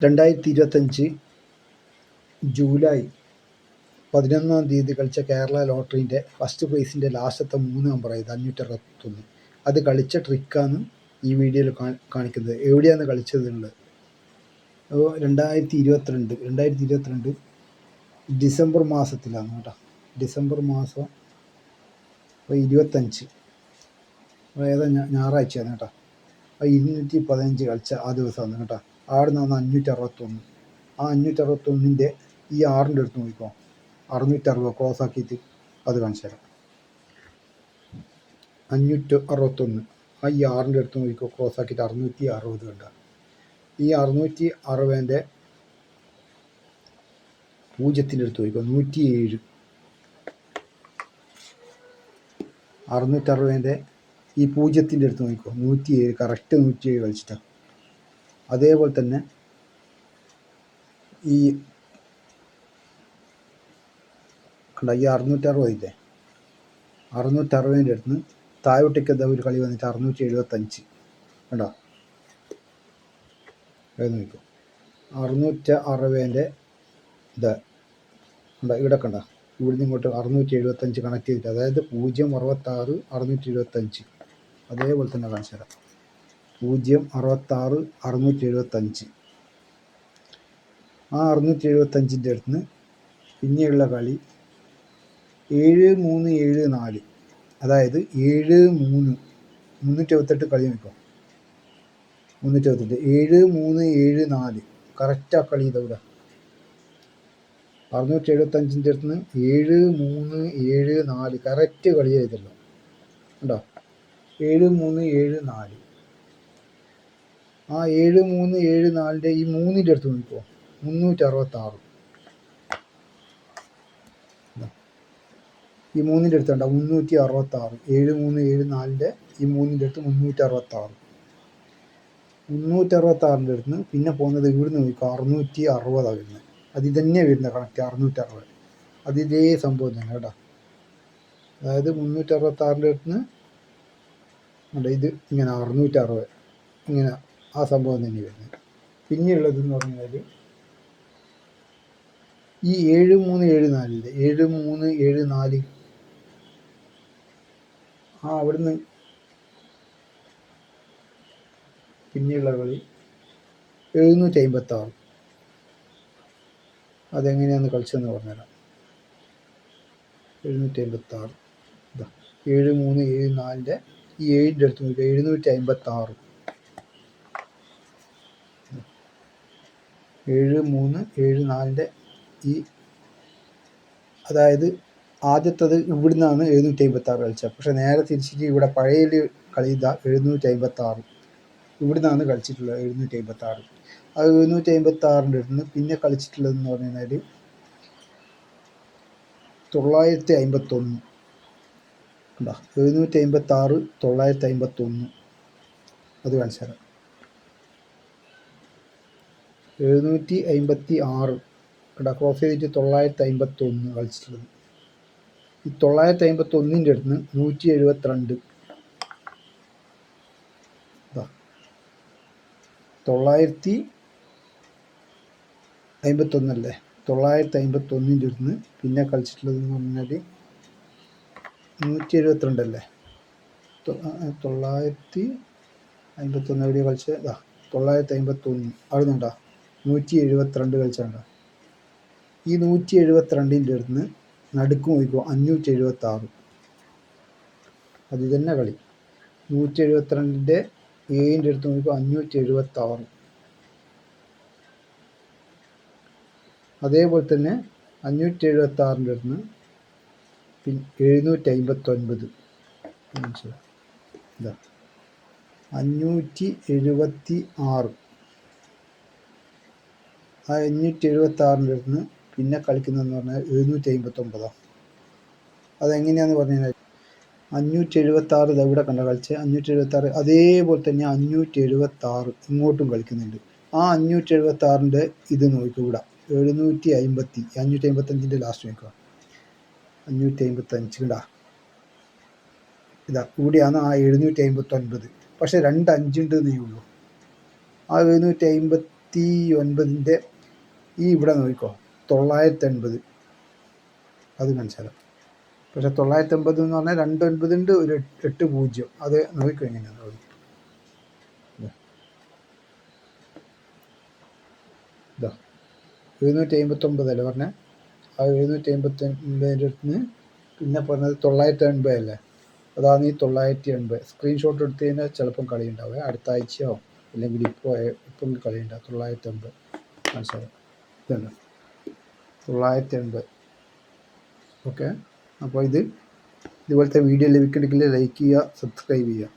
2025 July 11-ാം തീയതി കളിച്ച Kerala ലോട്ടറിൻ്റെ first പ്രൈസിൻ്റെ ലാസ്റ്റത്തെ 3 നമ്പറായത് 561. അത് കളിച്ച ട്രിക്കാണ് ഈ വീഡിയോയിൽ കാണിക്കുന്നത്. എവിടെയാണ് കളിച്ചതെന്നുള്ളത്. അപ്പോൾ 2022 ഡിസംബർ മാസത്തിലാണ് കേട്ടോ. ഡിസംബർ മാസം 25 ഏതാ ഞായറാഴ്ചയാണ് കേട്ടോ. 215 കളിച്ച ആ ദിവസമാണ് കേട്ടോ. അവിടെ നിന്നാണ് 561. ആ 561ൻ്റെ ഈ 6ൻ്റെ അടുത്ത് നോക്കിക്കോ, 660 ക്രോസ് ആക്കിയിട്ട് അത് കാണിച്ചു തരാം. 561 ആ ഈ 6ൻ്റെ അടുത്ത് നോക്കിക്കോ, ക്രോസ് ആക്കിയിട്ട് 660 കണ്ട. ഈ 660ൻ്റെ 0ത്തിൻ്റെ അടുത്ത് നോക്കിക്കോ, 107. 660ൻ്റെ ഈ 0ത്തിൻ്റെ അടുത്ത് നോക്കിക്കോ, 107. കറക്റ്റ് 107 കളിച്ചിട്ടാണ്. അതേപോലെ തന്നെ ഈ കണ്ട ഈ 660 ഇല്ലേ, 660ൻ്റെ അടുത്ത് നിന്ന് താഴോട്ടേക്ക് എന്താ ഒരു കളി വന്നിട്ട് 675 കണ്ടോ. നോക്കിക്കോ, 660ൻ്റെ ഇതാ കണ്ട, ഇവിടെ കണ്ട, ഇവിടുന്ന് ഇങ്ങോട്ട് 675 കണക്ട് ചെയ്തിട്ട്, അതായത് 066 675. അതേപോലെ തന്നെ കാണിച്ചു തരാം. 066 675. ആ 675ൻ്റെ അടുത്ത് നിന്ന് പിന്നെയുള്ള കളി 7374, അതായത് 73 378 കളി നോക്കാം. 378 7374 കറക്റ്റ് ആ കളി ഇതവിടെ. 675ൻ്റെ അടുത്ത് നിന്ന് 7374 കറക്റ്റ് കളി ചെയ്തല്ലോ കേട്ടോ. 7374. ആ 7374ൻ്റെ ഈ 3ൻ്റെ അടുത്ത് നോക്കിക്കോ, 366. ഈ 3ൻ്റെ അടുത്ത് കണ്ടോ, 366. 7374ൻ്റെ ഈ 3ൻ്റെ അടുത്ത് 366. 366ൻ്റെ അടുത്ത് നിന്ന് പിന്നെ പോകുന്നത് ഇവിടുന്ന് നോക്കിക്കോ, 660 വരുന്നത്. അത് ഇതന്നെ വരുന്നത് കണക്റ്റ് 660. അത് ഇതേ സംഭവം തന്നെ കേട്ടോ. അതായത് 366ൻ്റെ അടുത്ത് നിന്ന് ഇത് ഇങ്ങനെ 660 ഇങ്ങനെ ആ സംഭവം തന്നെ വരുന്നത്. പിന്നെയുള്ളതെന്ന് പറഞ്ഞാൽ ഈ 7374 7374 അവിടുന്ന് പിന്നെയുള്ള കളി 756. അതെങ്ങനെയാണെന്ന് കളിച്ചതെന്ന് പറഞ്ഞുതരാം. 756 ഇതാ, 7374ൻ്റെ ഈ 7ൻ്റെ അടുത്ത് നോക്കുക, 756. 7374ൻ്റെ ഈ, അതായത് ആദ്യത്തത് ഇവിടുന്നാണ് 756 കളിച്ചത്. പക്ഷെ നേരെ തിരിച്ചിട്ട് ഇവിടെ പഴയ കളി ഇതാ 756 ഇവിടുന്നാണ് കളിച്ചിട്ടുള്ളത്. 756. ആ 756ൻ്റെ അടുത്ത് നിന്ന് പിന്നെ കളിച്ചിട്ടുള്ളതെന്ന് പറഞ്ഞു കഴിഞ്ഞാൽ 951 ഉണ്ടോ. 756 951 അത് കാണിച്ചു തരാം. 756 കണ്ടാ, ക്രോസ് ചെയ്തിട്ട് 951 കളിച്ചിട്ടുള്ളത്. ഈ 951ൻ്റെ അടുത്ത് നിന്ന് 172 951 അല്ലേ. 951ൻ്റെ അടുത്ത് നിന്ന് പിന്നെ കളിച്ചിട്ടുള്ളതെന്ന് പറഞ്ഞാൽ 172 അല്ലേ. 951 എവിടെയാണ് കളിച്ചത്? 951 അവിടെ നിന്നുണ്ടോ 172 കളിച്ചാണ്ടോ. ഈ 172ൻ്റെ അടുത്ത് നിന്ന് നടുക്ക് നോക്കിക്കോ, 576. അത് തന്നെ കളി. 172ൻ്റെ 7ൻ്റെ അടുത്ത് നോക്കിക്കോ, 576. അതേപോലെ തന്നെ 576ൻ്റെ അടുത്ത് നിന്ന് പിന്നെ 759 ഇതാ 576. ആ 576ൻ്റെ അടുത്ത് നിന്ന് പിന്നെ കളിക്കുന്നതെന്ന് പറഞ്ഞാൽ 759. അതെങ്ങനെയാണെന്ന് പറഞ്ഞു കഴിഞ്ഞാൽ 576 ഇവിടെ കണ്ട കളിച്ച് 576. അതേപോലെ തന്നെ 576 ഇങ്ങോട്ടും കളിക്കുന്നുണ്ട്. ആ 576ൻ്റെ ഇത് നോക്കുക, ഇവിടെ 750. 555ൻ്റെ ലാസ്റ്റ് നോക്കുക, 555 ഇടാ. ഇതാ ഇവിടെയാണ് ആ 759. പക്ഷെ 2 5 ഉണ്ടെന്നേ ഉള്ളൂ. ആ 750 2009 ഈ ഇവിടെ നോക്കിക്കോ 980 അത് മനസ്സിലാവും. പക്ഷെ 980 എന്ന് പറഞ്ഞാൽ 2 9 ഉണ്ട്, ഒരു 8 0. അത് നോക്കിക്കോ എങ്ങനെയാണ് ഇതാ 759 അല്ലേ പറഞ്ഞത്. ആ 759 അടുത്ത് പിന്നെ പറഞ്ഞത് 980 അല്ലേ, അതാണ് ഈ 980. സ്ക്രീൻഷോട്ട് എടുത്ത് കഴിഞ്ഞാൽ ചിലപ്പം കളി ഉണ്ടാവുക, അടുത്ത ആഴ്ചയോ അല്ലെങ്കിൽ ഇപ്പം കളി ഉണ്ടാവും. 980 മനസ്സിലാവും. ഇതുണ്ട് 980. ഓക്കെ, അപ്പോൾ ഇതുപോലത്തെ വീഡിയോ ലഭിക്കണമെങ്കിൽ ലൈക്ക് ചെയ്യുക, സബ്സ്ക്രൈബ് ചെയ്യുക.